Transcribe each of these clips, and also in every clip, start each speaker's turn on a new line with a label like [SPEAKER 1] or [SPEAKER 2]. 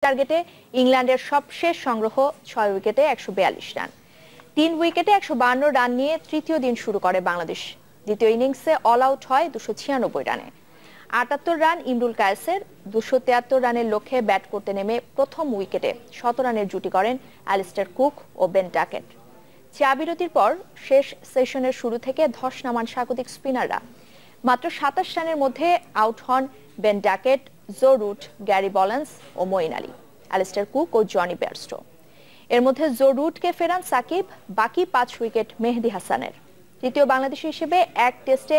[SPEAKER 1] টার্গেটে ইংল্যান্ডের সবশেষ সংগ্রহ 6 উইকেটে 142 রান। 3 উইকেটে 152 রান নিয়ে তৃতীয় দিন শুরু করে বাংলাদেশ। দ্বিতীয় ইনিংসে অল আউট হয় 296 রানে। 78 রান ইমরুল কায়েসের। 273 রানের লক্ষ্যে ব্যাট করতে নেমে প্রথম উইকেটে 100 রানের জুটি করেন অ্যালিস্টার কুক ও বেন ডাকেট। চা বিরতির পর শেষ সেশনের শুরু থেকে ধস নামান স্বাগতিক স্পিনাররা। মাত্র 27 রানের মধ্যে আউট হন Ben Duckett, Joe Root, Gary Ballance ও মঈন আলী, অ্যালিস্টার কুক ও জনি বেয়ারস্টো। এর মধ্যে জো রুটকে ফেরান সাকিব, বাকি 5 উইকেট মেহেদী হাসানের। তৃতীয় বাংলাদেশী হিসেবে এক টেস্টে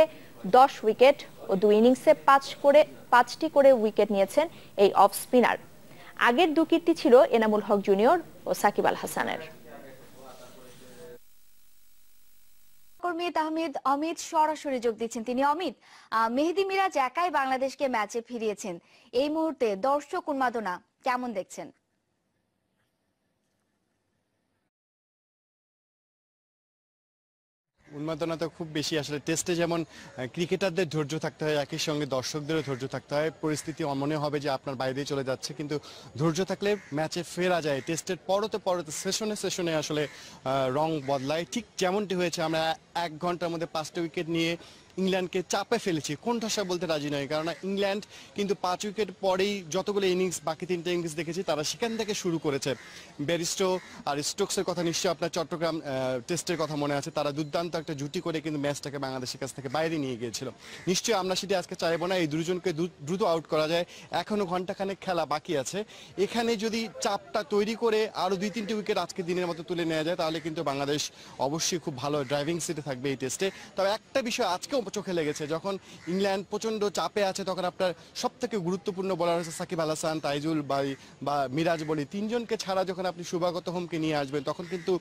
[SPEAKER 1] 10 উইকেট ও 2 ইনিংসে 5টি করে উইকেট নিয়েছেন এই অফ স্পিনার। আগের 2 কীর্তি ছিল এনামুল হক জুনিয়র ও সাকিব আল হাসানের।
[SPEAKER 2] অমিত সরাসরি যোগ দিচ্ছেন। তিনি অমিত, মেহেদী মিরাজ একাই বাংলাদেশকে ম্যাচে ফিরিয়েছেন। এই মুহূর্তে দর্শক উন্মাদনা কেমন দেখছেন?
[SPEAKER 3] উন্মাদনা তো খুব বেশি। আসলে টেস্টে যেমন ক্রিকেটারদের ধৈর্য থাকতে হয়, একই সঙ্গে দর্শকদেরও ধৈর্য থাকতে হয়। পরিস্থিতি মনে হবে যে আপনার বাইরে চলে যাচ্ছে, কিন্তু ধৈর্য থাকলে ম্যাচে ফেরা যায়। টেস্টের পরতে সেশনে আসলে রং বদলায়। ঠিক যেমনটি হয়েছে, আমরা 1 ঘন্টার মধ্যে 5টা উইকেট নিয়ে ইংল্যান্ডকে চাপে ফেলেছি। কোণঠাসা বলতে রাজি নয়, কারণ ইংল্যান্ড কিন্তু 5 উইকেট পরেই যতগুলো ইনিংস, বাকি 3টা ইনিংস দেখেছি, তারা সেখান থেকে শুরু করেছে। ব্যারিস্টো আর স্টোকসের কথা নিশ্চয়ই আপনার চট্টগ্রাম টেস্টের কথা মনে আছে। তারা দুর্দান্ত একটা জুটি করে কিন্তু ম্যাচটাকে বাংলাদেশের কাছ থেকে বাইরে নিয়ে গিয়েছিল। নিশ্চয়ই আমরা সেটি আজকে চাইবো না, এই দুজনকে দ্রুত আউট করা যায়। এখনো ঘন্টাখানেক খেলা বাকি আছে। এখানে যদি চাপটা তৈরি করে আরো 2-3টি উইকেট আজকে দিনের মতো তুলে নেওয়া যায়, তাহলে কিন্তু বাংলাদেশ অবশ্যই খুব ভালো ড্রাইভিং সিটে থাকবে এই টেস্টে। তবে একটা বিষয় আজকেও চোখে লেগেছে, যখন ইংল্যান্ড প্রচন্ড চাপে আছে, তখন আপনার সব থেকে গুরুত্বপূর্ণ বোলার হচ্ছে সাকিব আল হাসান, তাইজুল বা মিরাজ বলি, 3জনকে ছাড়া যখন আপনি শুভাগত হোমকে নিয়ে আসবেন, তখন কিন্তু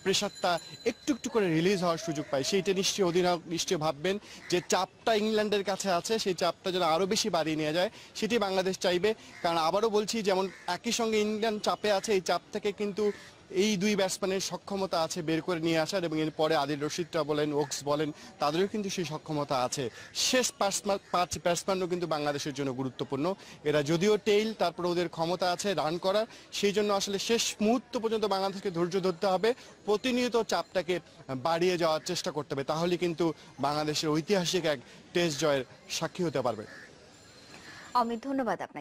[SPEAKER 3] প্রেশারটা একটু করে রিলিজ হওয়ার সুযোগ পায়। সেইটা নিশ্চয়ই অধিনায়ক নিশ্চয়ই ভাববেন যে চাপটা ইংল্যান্ডের কাছে আছে, সেই চাপটা যেন আরো বেশি বাড়িয়ে নিয়ে যায়, সেটি বাংলাদেশ চাইবে। কারণ আবারও বলছি, যেমন একই সঙ্গে ইংল্যান্ড চাপে আছে, এই চাপ থেকে কিন্তু এই 2 ব্যাটসম্যানের সক্ষমতা আছে বের করে নিয়ে আসার, এবং এরপরে আদিল রশিদরা বলেন, ওকস বলেন, তাদেরও কিন্তু সেই সক্ষমতা আছে। শেষ 5 ব্যাটসম্যানও কিন্তু বাংলাদেশের জন্য গুরুত্বপূর্ণ। এরা যদিও টেইল, তারপরে ওদের ক্ষমতা আছে রান করার। সেই জন্য আসলে শেষ মুহূর্ত পর্যন্ত বাংলাদেশকে ধৈর্য ধরতে হবে, প্রতিনিয়ত চাপটাকে বাড়িয়ে যাওয়ার চেষ্টা করতে হবে। তাহলে কিন্তু বাংলাদেশের ঐতিহাসিক এক টেস্ট জয়ের সাক্ষী হতে পারবে।
[SPEAKER 2] অমিত, ধন্যবাদ আপনাকে।